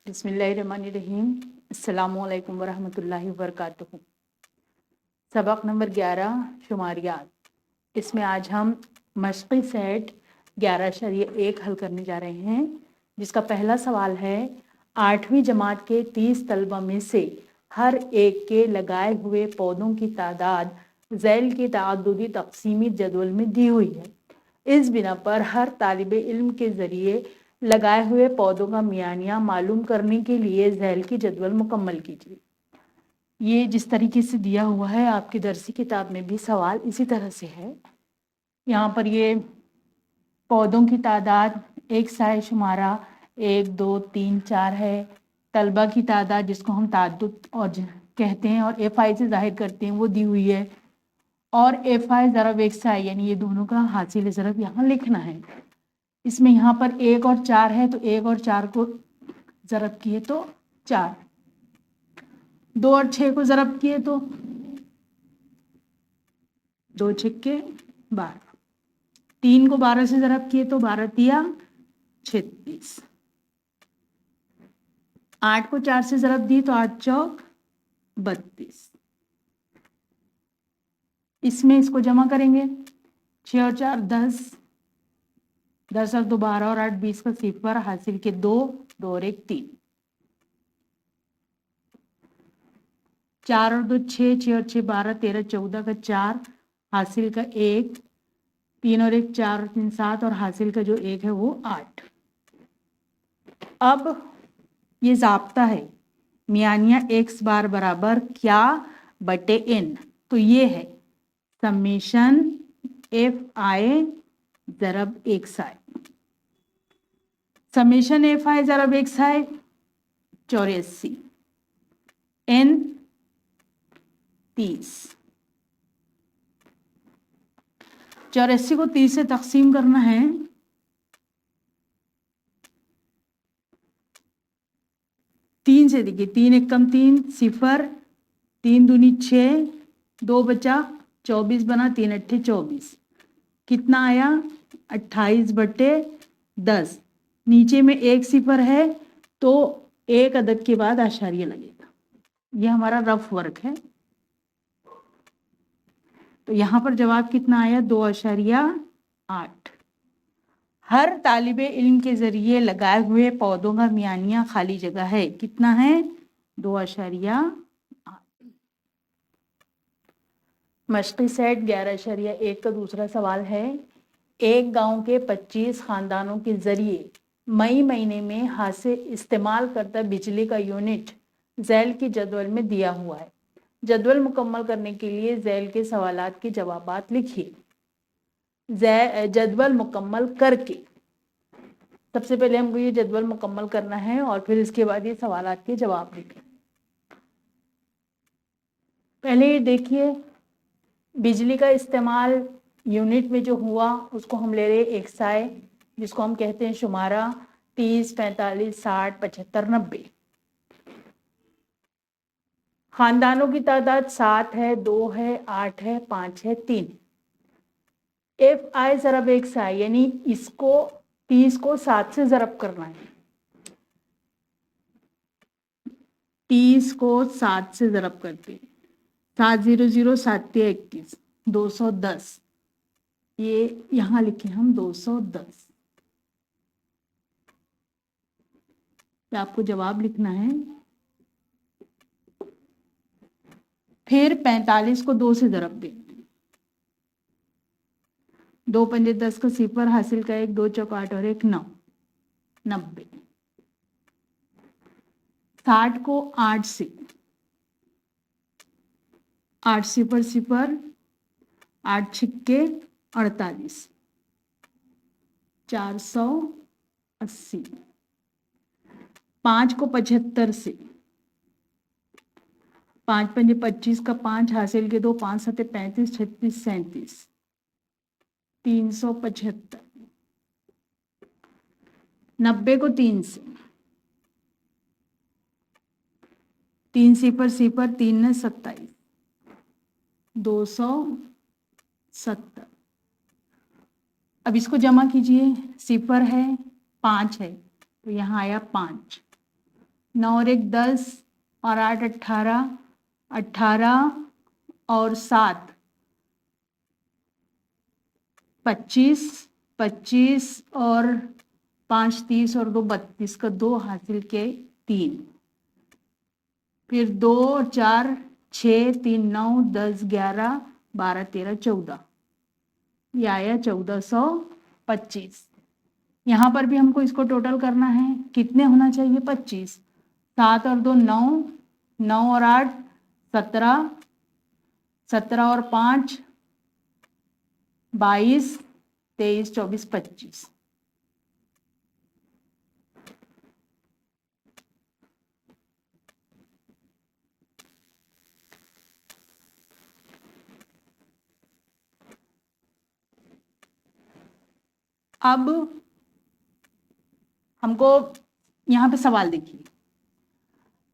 बिस्मिल्लाहिर्रहमानिर्रहीम। अस्सलामुअलैकुम वरहमतुल्लाहि वबरकातुहू। सबक नंबर 11 शुमारियात। इसमें आज हम मश्क़ी सेट 11-1 हल करने जा रहे हैं, जिसका पहला सवाल है 8वीं जमात के 30 तलबा में से हर एक के लगाए हुए पौधों की तादाद ज़ैल के तअद्दुदी तक़सीमी जदवल में दी हुई है। इस बिना पर हर तालिब इल्म के ज़रिए लगाए हुए पौधों का मियानिया मालूम करने के लिए ज़ैल की जदवल मुकम्मल कीजिए। ये जिस तरीके से दिया हुआ है आपकी दरसी किताब में भी सवाल इसी तरह से है। यहाँ पर ये पौधों की तादाद एक साय शुमारा 1 2 3 4 है। तलबा की तादाद जिसको हम ताद्दुद और कहते हैं और एफ.आई से जाहिर करते हैं वो दी हुई है, और एफ.आई ज़रब एक साय यानी ये दोनों का हासिल ज़रब यहाँ लिखना है। इसमें यहाँ पर 1 और 4 है तो 1 और 4 को ज़रब किए तो 4, 2 और 6 को ज़रब किए तो 2 छिक्के 12, 3 को 12 से ज़रब किए तो 12 तिया 36, 8 को 4 से ज़रब दी तो 8 चौक 32। इसमें इसको जमा करेंगे 6 और 4 10, 10 और 2 12 और 8 20 का सिफर हासिल के 2, 2 और 1 3, 4 और 2 6, 6 और 6 12 13 14 का 4 हासिल का 1, 3 और 1 4 और 3 7 और हासिल का जो 1 है वो 8। अब ये ज़ाब्ता है मियानिया x बार बराबर क्या बटे n, तो ये है summation f(i) ज़रब x(i). Summation f(i) ज़रब x(i) 84, n 30। 84 को 30 से तकसीम करना है तीन से। देखिए 3 एक कम 3 सिफर, 3 दूनी 6, 2 बचा 24 बना, 3 अट्ठे 24, कितना आया 28 बटे 10। नीचे में एक सिफर है तो एक अदद के बाद आशारिया लगेगा। ये हमारा रफ वर्क है। तो यहाँ पर जवाब कितना आया 2.8। हर तालिबे इल्म के ज़रिए लगाए हुए पौधों का मियानिया खाली जगह है, कितना है 2.8। मश्क़ी सेट 11.1 का दूसरा सवाल है एक गांव के 25 ख़ानदानों के ज़रिए मई महीने में हाथ से इस्तेमाल करता बिजली का यूनिट ज़ैल की जदवल में दिया हुआ है। जदवल मुकम्मल करने के लिए ज़ैल के सवालात के जवाबात लिखिए। जदवल मुकम्मल करके सबसे पहले हमको ये जदवल मुकम्मल करना है और फिर इसके बाद ये सवालात के जवाब लिखें। पहले ये देखिए बिजली का इस्तेमाल यूनिट में जो हुआ उसको हम ले रहे एक साय, जिसको हम कहते हैं शुमारा 30 45 60 75 90। खानदानों की तादाद 7 है, 2 है, 8 है, 5 है, 3। f(i) ज़रब एक साय यानी इसको 30 को 7 से ज़रब करना है। 30 को 7 से ज़रब करते हैं 7 0 0 7 21 210। ये यहाँ लिखे हम 210। तो आपको जवाब लिखना है। फिर 45 को 2 से ज़रब दें, 2 पंजे 10 का सिफर हासिल का 1, 2 चौक 8 और 1 9, 90। 60 को 8 से, 8 सिफर सिफर 8 छिक्के 48, 480। 5 को 75 से, 5 पंजे 25 का 5 हासिल के 2, 5 सते 35 36 37, 375। 90 को 3 से, 3 सिफर सिफर 3 ने 27, 270। अब इसको जमा कीजिए, सिफर है 5 है तो यहाँ आया 5, 9 और 1 10 और 8 18, 18 और 7 25, 25 और 5 30 और 2 32 का 2 हासिल के 3, फिर 2 और 4 6 3 9 10 11 12 13 14, ये आया 1425। यहाँ पर भी हमको इसको टोटल करना है, कितने होना चाहिए 25, 7 और 2 9, 9 और 8 17, 17 और 5 22 23 24 25। अब हमको यहाँ पे सवाल देखिए,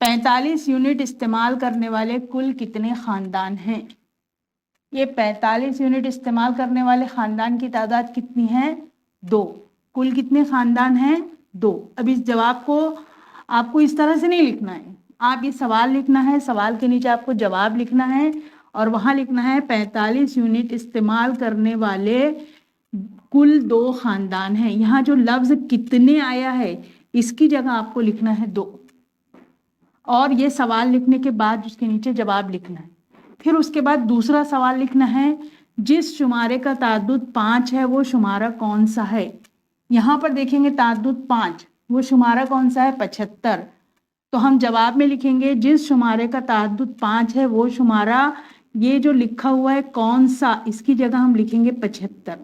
45 यूनिट इस्तेमाल करने वाले कुल कितने खानदान हैं। ये 45 यूनिट इस्तेमाल करने वाले खानदान की तादाद कितनी है, 2। कुल कितने खानदान हैं, 2। अब इस जवाब को आपको इस तरह से नहीं लिखना है, आप ये सवाल लिखना है, सवाल के नीचे आपको जवाब लिखना है और वहां लिखना है 45 यूनिट इस्तेमाल करने वाले कुल 2 खानदान हैं। यहाँ जो लफ्ज कितने आया है इसकी जगह आपको लिखना है 2, और ये सवाल लिखने के बाद उसके नीचे जवाब लिखना है। फिर उसके बाद दूसरा सवाल लिखना है, जिस शुमारे का ताद्दुद 5 है वो शुमारा कौन सा है। यहाँ पर देखेंगे ताद्दुद 5, वो शुमारा कौन सा है, 75। तो हम जवाब में लिखेंगे जिस शुमारे का ताद्दुद 5 है वो शुमारा, ये जो लिखा हुआ है कौन सा, इसकी जगह हम लिखेंगे 75।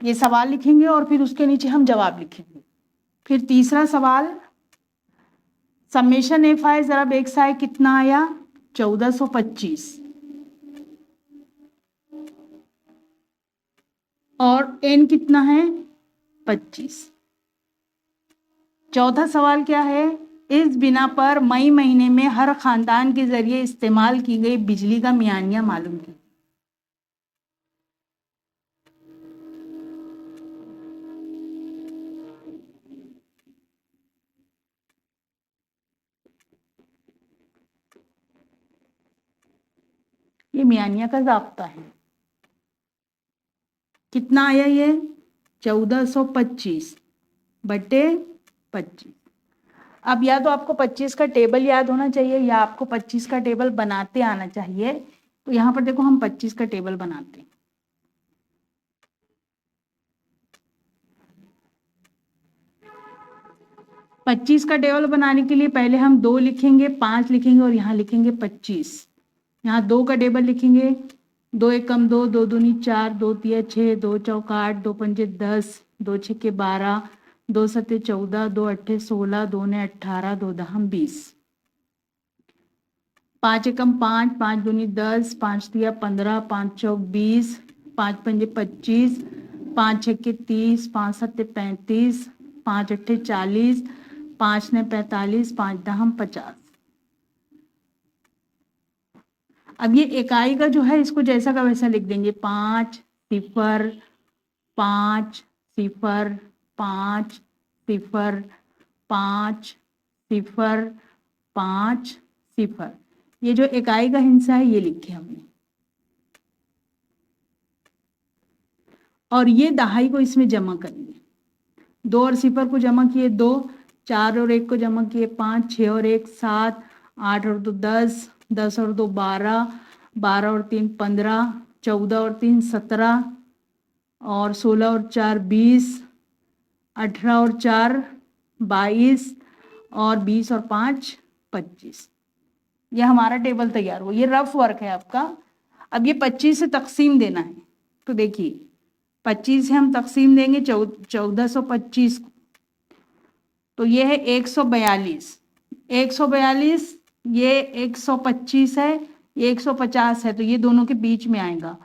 ये सवाल लिखेंगे और फिर उसके नीचे हम जवाब लिखेंगे। फिर तीसरा सवाल, समेशन एफ आई जरा एक्स आई कितना आया, 1425, और एन कितना है, 25। चौथा सवाल क्या है, इस बिना पर मई महीने में हर खानदान के जरिए इस्तेमाल की गई बिजली का मियानिया मालूम कीजिए। ये मियानिया का ज़ाब्ता है। कितना आया ये, 1425 बटे 25। अब या तो आपको 25 का टेबल याद होना चाहिए या आपको 25 का टेबल बनाते आना चाहिए। तो यहाँ पर देखो हम 25 का टेबल बनाते हैं। पच्चीस का टेबल बनाने के लिए पहले हम 2 लिखेंगे, 5 लिखेंगे और यहाँ लिखेंगे 25। यहाँ 2 का टेबल लिखेंगे, 2 एकम 2, 2 दूनी 4, 2 तिया 6, 2 चौका 8, 2 पंजे 10, 2 छक्के 12, 2 सत्ते 14, 2 अट्ठे 16, 2 ने 18, 2 दहम 20, 5 एकम 5, 5 दूनी 10, 5 तिया 15, 5 चौक 20, 5 पंजे 25, 5 छक्के 30, 5 सत्ते 35, 5 अट्ठे 40, 5 ने 45, 5 दहम 50। अब ये इकाई का जो है इसको जैसा का वैसा लिख देंगे, 5 0 5 0 5 0 5 0 5 0। ये जो इकाई का हिस्सा है ये लिखे हमने, और ये दहाई को इसमें जमा करेंगे। 2 और 0 को जमा किए 2, 4 और 1 को जमा किए 5, 6 और 1 7, 8 और 2 10, 10 और 2 12, 12 और 3 15, 14 और 3 17, और 16 और 4 20, 18 और 4 22, और 20 और 5 25। ये हमारा टेबल तैयार हुआ। ये रफ वर्क है आपका। अब ये 25 से तकसीम देना है, तो देखिए 25 से हम तकसीम देंगे 1425 को, तो ये है 142, 142, ये 125 है, ये 150 है, तो ये दोनों के बीच में आएगा।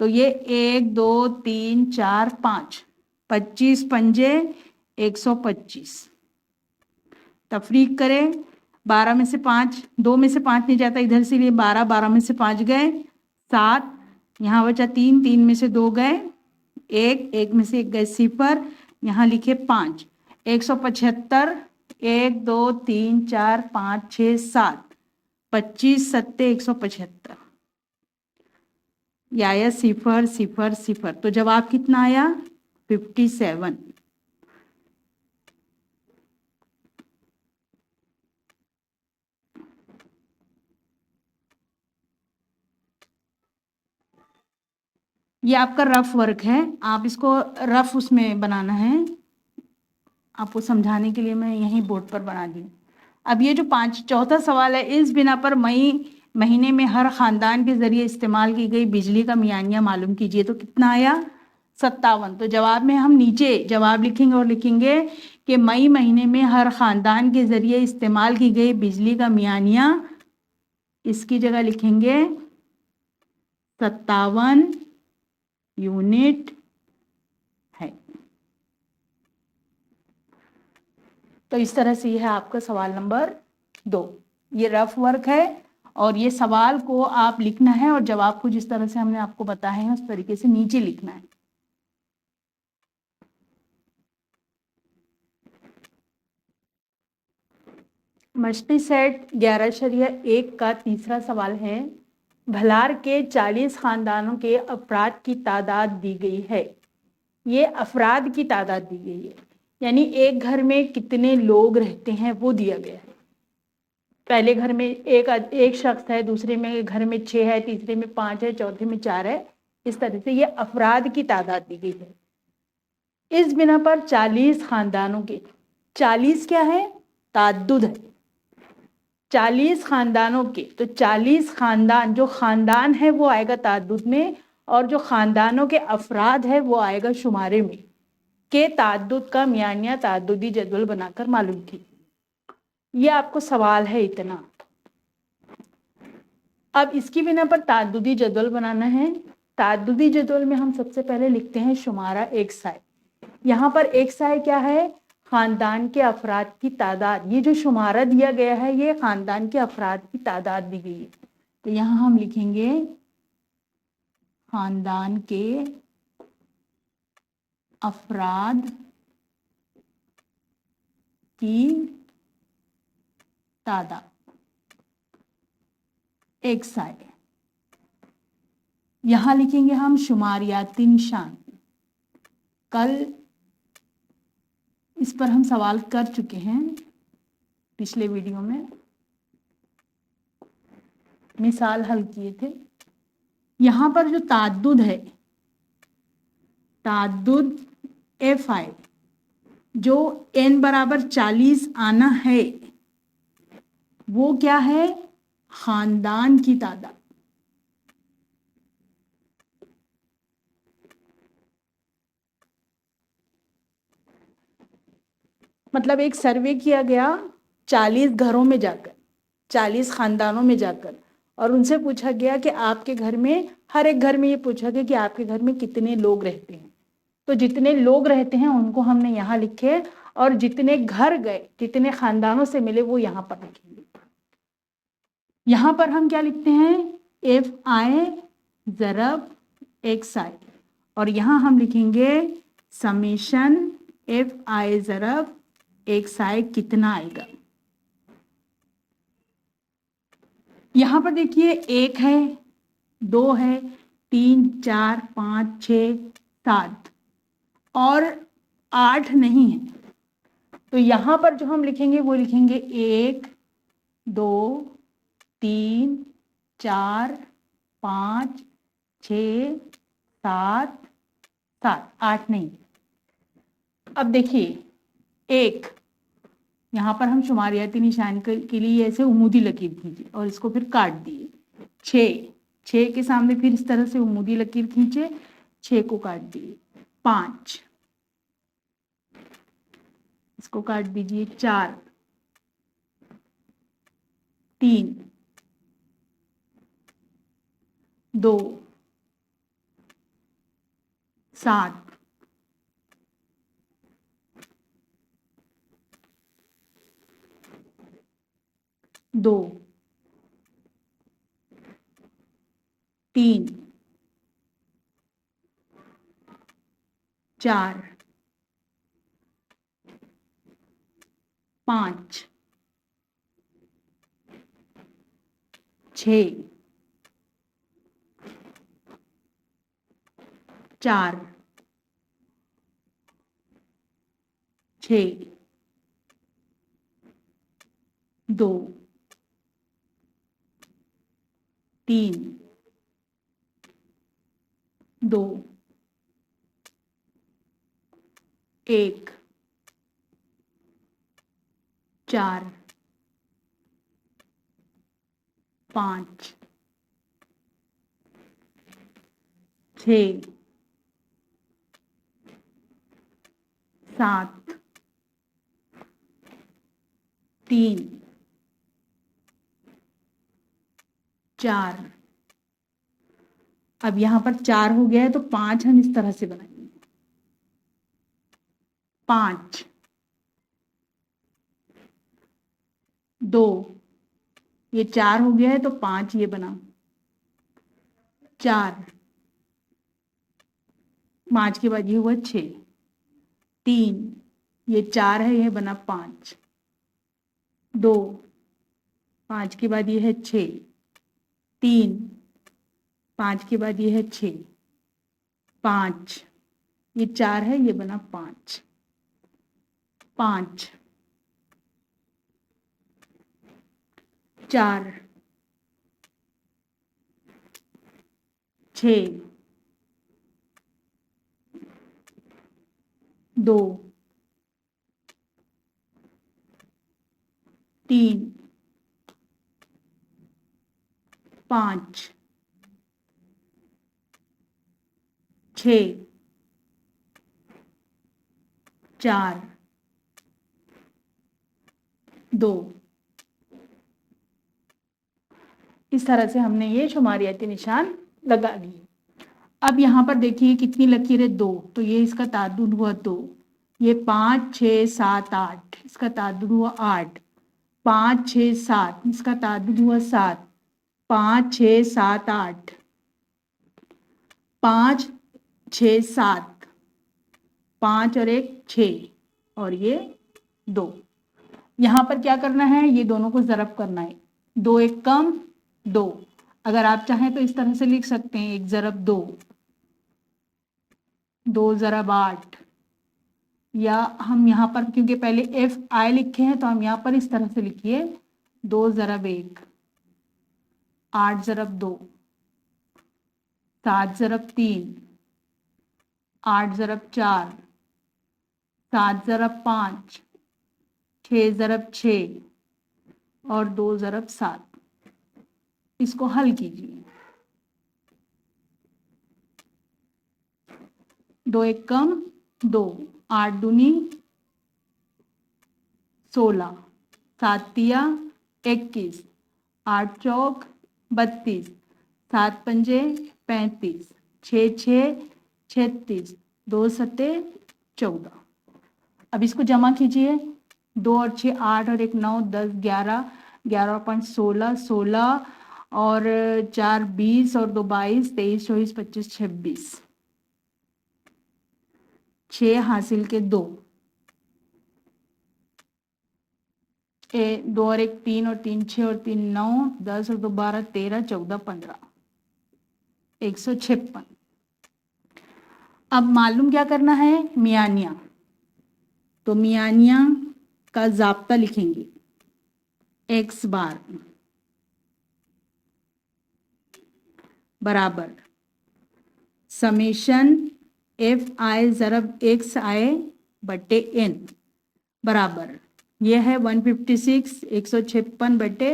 तो ये 1 2 3 4 5, 25 पंजे 125। तफरीक करें, 12 में से 5, 2 में से 5 नहीं जाता इधर से, लिए 12, 12 में से 5 गए 7, यहाँ बचा 3, 3 में से 2 गए 1, 1 में से 1 गए 0, यहाँ लिखे 5। 175, 1 2 3 4 5 6 7, 25 सत्ते 175, ये आया 0 0 0, तो जवाब कितना आया 57। ये आपका रफ वर्क है, आप इसको रफ उसमें बनाना है, आपको समझाने के लिए मैं यहीं बोर्ड पर बना दी। अब ये जो चौथा सवाल है, इस बिना पर मई महीने में हर खानदान के जरिए इस्तेमाल की गई बिजली का मियानिया मालूम कीजिए, तो कितना आया 57। तो जवाब में हम नीचे जवाब लिखेंगे और लिखेंगे कि मई महीने में हर खानदान के जरिए इस्तेमाल की गई बिजली का मियानिया, इसकी जगह लिखेंगे 57 यूनिट है। तो इस तरह से यह है आपका सवाल नंबर 2। ये रफ वर्क है और ये सवाल को आप लिखना है और जवाब को जिस तरह से हमने आपको बताया है उस तरीके से नीचे लिखना है। मश्क़ी सेट 11.1 का तीसरा सवाल है, भलार के 40 खानदानों के अफराद की तादाद दी गई है। ये अफराद की तादाद दी गई है, यानी एक घर में कितने लोग रहते हैं वो दिया गया है। पहले घर में एक शख्स है, दूसरे में घर में 6 है, तीसरे में 5 है, चौथे में 4 है। इस तरह से ये अफराद की तादाद दी गई है। इस बिना पर 40 खानदानों के, 40 क्या है, ताद्दुद है, 40 खानदानों के, तो 40 खानदान, जो खानदान है वो आएगा ताद्दुद में और जो खानदानों के अफराद है वो आएगा शुमारे में। के ताद्दुद का मियानिया ताद्दुदी जदवल बनाकर मालूम की। ये आपको सवाल है इतना। अब इसकी बिना पर ताद्दुदी जदवल बनाना है। ताद्दुदी जदवल में हम सबसे पहले लिखते हैं शुमारा एक साय। यहाँ पर एक साय क्या है, खानदान के अफराद की तादाद। ये जो शुमारा दिया गया है ये खानदान के अफराद की तादाद दी गई है। तो यहाँ हम लिखेंगे खानदान के अफराद की तादाद एक साय। यहां लिखेंगे हम शुमारियाती निशान। कल इस पर हम सवाल कर चुके हैं पिछले वीडियो में, मिसाल हल किए थे। यहां पर जो ताद्दुद है, ताद्दुद एफ आई, जो n बराबर 40 आना है वो क्या है, खानदान की तादाद। मतलब एक सर्वे किया गया 40 घरों में जाकर, 40 खानदानों में जाकर, और उनसे पूछा गया कि आपके घर में, हर एक घर में ये पूछा गया कि आपके घर में कितने लोग रहते हैं। तो जितने लोग रहते हैं उनको हमने यहाँ लिखे और जितने घर गए, जितने खानदानों से मिले वो यहाँ पर लिखेंगे। यहाँ पर हम क्या लिखते हैं, एफ आई ज़रब एक्स आई, और यहाँ हम लिखेंगे समीशन एफ आई ज़रब एक्स आई कितना आएगा। यहाँ पर देखिए 1 है, 2 है, 3 4 5 6 7 और 8 नहीं है। तो यहाँ पर जो हम लिखेंगे वो लिखेंगे 1 2 3 4 5 6 7 7, 8 नहीं। अब देखिए 1, यहाँ पर हम शुमारियाती निशान के लिए ऐसे उमूदी लकीर खींचे और इसको फिर काट दिए। 6 के सामने फिर इस तरह से उमूदी लकीर खींचे, 6 को काट दिए। 5, इसको काट दीजिए। 4, 3, 2, 7, 2, 3, 4, 5 6 4 6 2 3 2 1 4 5 6 7 3 4। अब यहां पर 4 हो गया है तो 5 हम इस तरह से बनाएंगे। 5 2, ये 4 हो गया है तो 5 ये बना। 4 5 के बाद ये हुआ 6। 3 ये 4 है, ये बना 5। 2 5 के बाद ये है 6। 3 5 के बाद ये है 6। 5 ये 4 है, ये बना 5। 5 4 6 2 3 5 6 4 2। इस तरह से हमने ये शुमारियाती निशान लगा लिए। अब यहाँ पर देखिए कितनी लकीरें, 2, तो ये इसका ताद्दुद हुआ 2। ये 5 6 7 8, इसका ताद्दुद हुआ 8। 5 6 7, इसका ताद्दुद हुआ 7। 5 6 7 8, 5 6 7, 5 और 1 6, और ये 2। यहाँ पर क्या करना है, ये दोनों को ज़रब करना है। 2 1 कम 2। अगर आप चाहें तो इस तरह से लिख सकते हैं, 1 ज़रब 2, 2 ज़रब 8, या हम यहाँ पर क्योंकि पहले एफ आई लिखे हैं तो हम यहाँ पर इस तरह से लिखिए, 2 ज़रब 1, 8 ज़रब 2, 7 ज़रब 3, 8 ज़रब 4, 7 ज़रब 5, 6 ज़रब 6, और 2 ज़रब 7। इसको हल कीजिए। 2 1 कम 2, 8 दूनी 16, 7 तिया 21, 8 चौक 32, 7 पंजे 35, 6 6 36, 2 सत्ते 14। अब इसको जमा कीजिए। 2 और 6 8, और 1 9 10 11, 11 और 5 16, 16 और 4 20, और 2 22, 23 24 25 26। 6 हासिल के 2, 2 और 1 3, और 3 6, और 3 9, 10 और 2 12 13 14 15, 156। अब मालूम क्या करना है, मियानिया। तो मियानिया का ज़ाब्ता लिखेंगे, x बार बराबर समेशन एफ आई ज़रब एक्स आई बटे n बराबर, यह है 156 156 बटे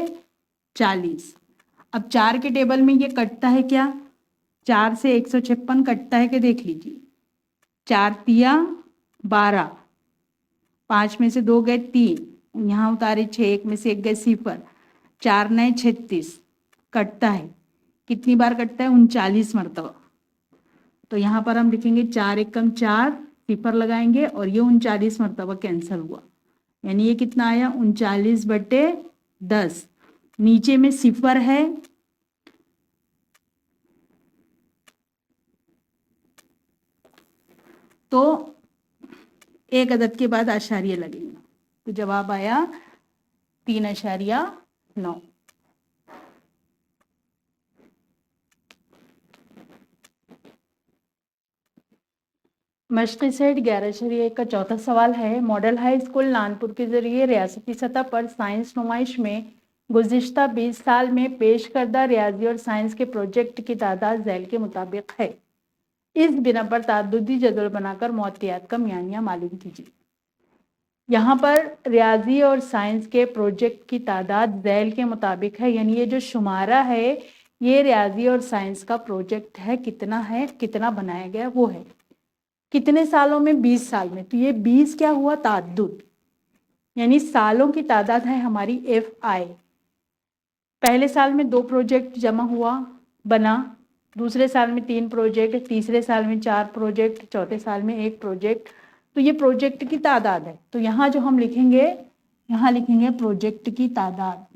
40। अब 4 के टेबल में ये कटता है क्या, 4 से 156 कटता है कि देख लीजिए। 4 तिया 12, 5 में से 2 गए 3, यहाँ उतारे 6, 1 में से 1 गए 0, 4 9 36, कटता है। कितनी बार कटता है, 39 मरतबा। तो यहाँ पर हम लिखेंगे 4 1 कम 4, 0 लगाएंगे, और ये 39 मरतबा कैंसिल हुआ, यानी ये कितना आया, 39 बटे 10। नीचे में 0 है, तो एक अदद के बाद आशारिया लगेगा। तो जवाब आया 3.9। मशक़ी सेट 11.1 का चौथा सवाल है, मॉडल हाई स्कूल नानपुर के जरिए रियासती सतह पर साइंस नुमाइश में गुज़िश्ता 20 साल में पेश करदा रियाजी और साइंस के प्रोजेक्ट की तादाद झैल के मुताबिक है। इस बिना पर ताद्दुदी जदवल बनाकर मोहतियात का मियानिया मालूम कीजिए। यहाँ पर रियाजी और साइंस के प्रोजेक्ट की तादाद झैल के मुताबिक है, यानी ये जो शुमारा है ये रियाजी और साइंस का प्रोजेक्ट है, कितना बनाया गया वो है। कितने सालों में? 20 साल में। तो ये 20 क्या हुआ? ताद्दुद, यानी सालों की तादाद है हमारी FI। पहले साल में 2 प्रोजेक्ट जमा हुआ बना, दूसरे साल में 3 प्रोजेक्ट, तीसरे साल में 4 प्रोजेक्ट, चौथे साल में 1 प्रोजेक्ट। तो ये प्रोजेक्ट की तादाद है। तो यहाँ जो हम लिखेंगे, यहाँ लिखेंगे प्रोजेक्ट की तादाद,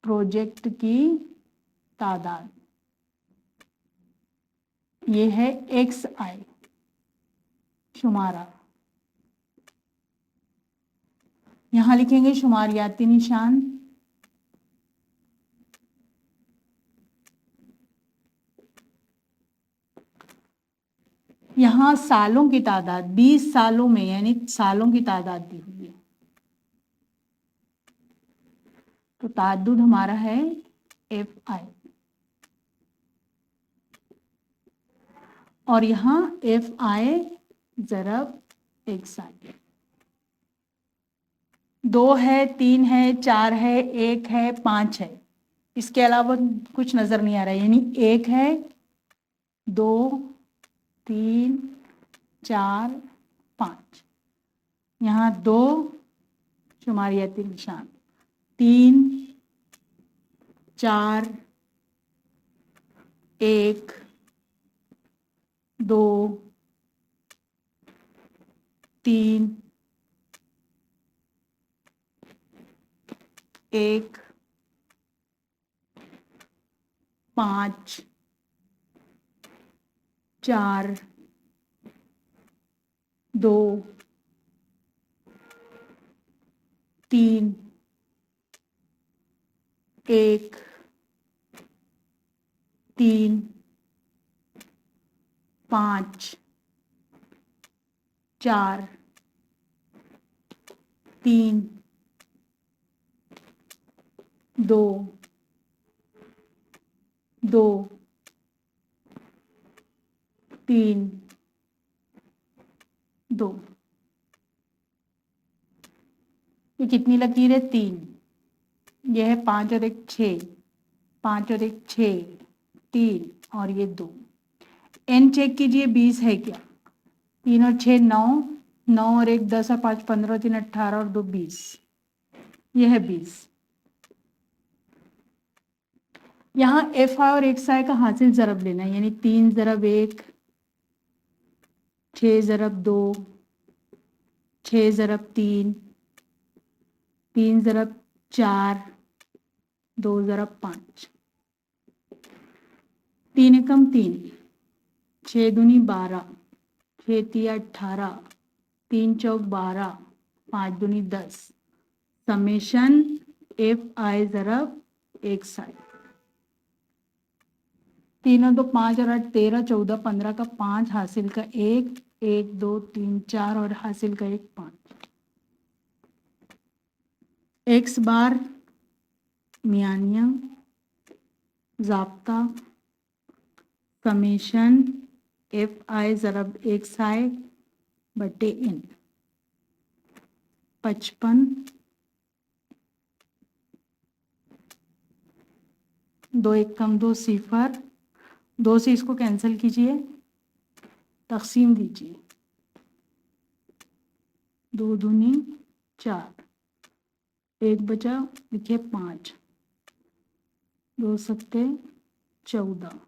प्रोजेक्ट की तादाद ये है XI शुमारा। यहां लिखेंगे शुमारियाती निशान, यहां सालों की तादाद 20 सालों में, यानी सालों की तादाद दी हुई है। तो ताद्दुद हमारा है FI और यहाँ FI ज़रब XI। 2 है, 3 है, 4 है, 1 है, 5 है, इसके अलावा कुछ नज़र नहीं आ रहा है। यानी 1 है, 2, 3, 4, 5। यहाँ 2 शुमारियाती निशान, 3, 4, 1, 2, 3, 1, 5, 4, 2, 3, 1, 3, 5, 4, 3, 2, 2, 3, 2। ये कितनी लकीर है? 3। ये है 5 और 1 6, 5 और 1 6, 3 और ये 2। n चेक कीजिए 20 है क्या? 3 और 6 9, 9 और 1 10 और 5 15, 3 18 और 2 20। यह है 20। यहाँ FI और XI का हासिल ज़रब लेना है, यानी 3 ज़रब 1, 6 ज़रब 2, 6 ज़रब 3, 3 ज़रब 4, 2 ज़रब 5। 3 एकम 3, 6 दूनी 12, 6 तिया 18, 3 चौक 12, 5 दूनी 10। Summation FI ज़रब XI। 3 और 2 5 और 8 13, 14 15 का 5, हासिल का 1, 1 2 3 4 और हासिल का 1 5। X बार मियानिया ज़ाब्ता समेशन FI ज़रब XI बटे N। 55, 2 एकम 2 0, 2 से इसको कैंसिल कीजिए, तकसीम दीजिए, 2 दूनी 4, 1 बचा, लिखिए 5, 2 सत्ते 14,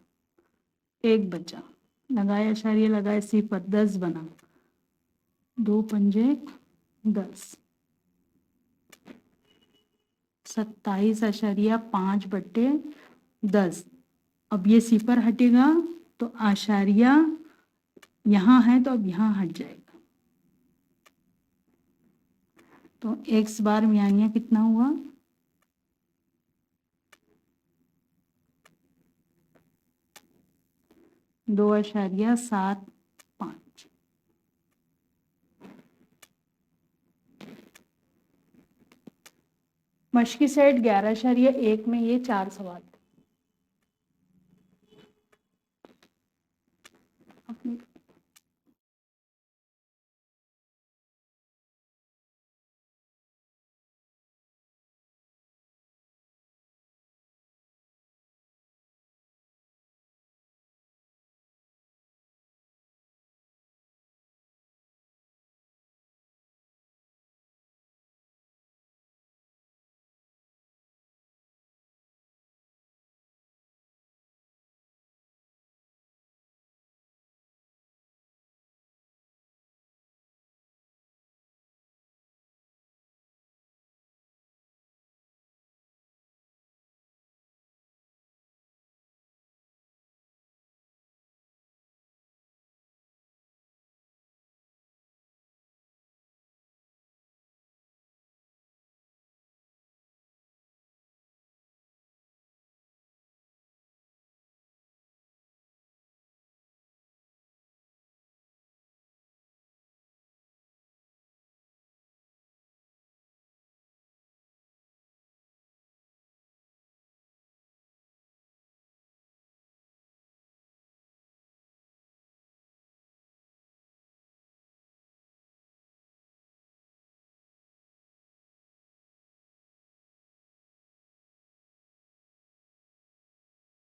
1 बचा, लगाए अशारिया, लगाए 0, 10 बना, 2 पंजे 10, 27.5 बटे 10। अब ये 0 हटेगा तो आशारिया यहाँ है तो अब यहाँ हट जाएगा। तो x बार मियानिया कितना हुआ, 2.75। मश्की सेट 11.1 में ये 4 सवाल।